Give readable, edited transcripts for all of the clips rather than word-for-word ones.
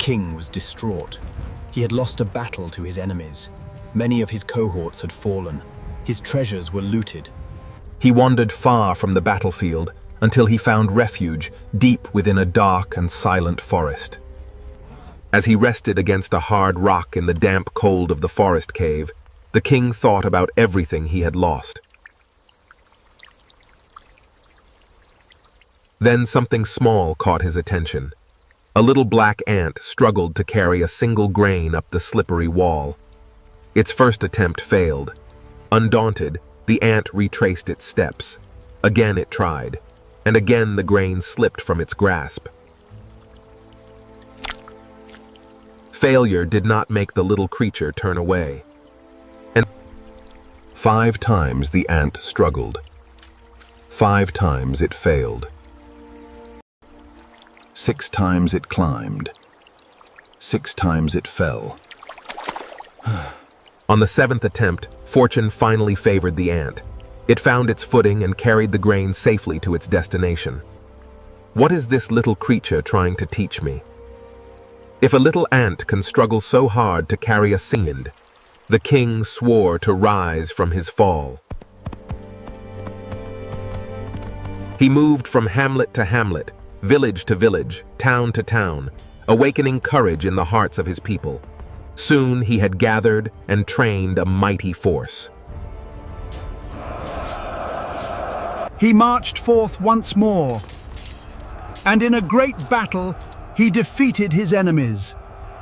king was distraught. He had lost a battle to his enemies. Many of his cohorts had fallen. His treasures were looted. He wandered far from the battlefield until he found refuge deep within a dark and silent forest. As he rested against a hard rock in the damp cold of the forest cave, the king thought about everything he had lost. Then something small caught his attention. A little black ant struggled to carry a single grain up the slippery wall. Its first attempt failed. Undaunted, the ant retraced its steps. Again it tried, and again the grain slipped from its grasp. Failure did not make the little creature turn away. And 5 times the ant struggled. 5 times it failed. 6 times it climbed. 6 times it fell. On the 7th attempt, fortune finally favored the ant. It found its footing and carried the grain safely to its destination. What is this little creature trying to teach me? If a little ant can struggle so hard to carry a single, the king swore to rise from his fall. He moved from hamlet to hamlet, village to village, town to town, awakening courage in the hearts of his people. Soon he had gathered and trained a mighty force. He marched forth once more, and in a great battle he defeated his enemies,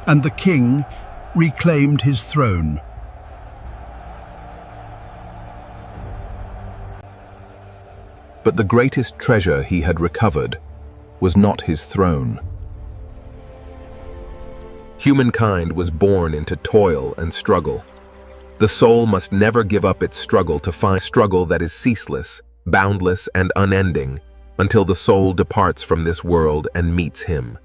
and the king reclaimed his throne. But the greatest treasure he had recovered was not his throne. Humankind was born into toil and struggle. The soul must never give up its struggle to find struggle that is ceaseless, boundless, and unending, until the soul departs from this world and meets him.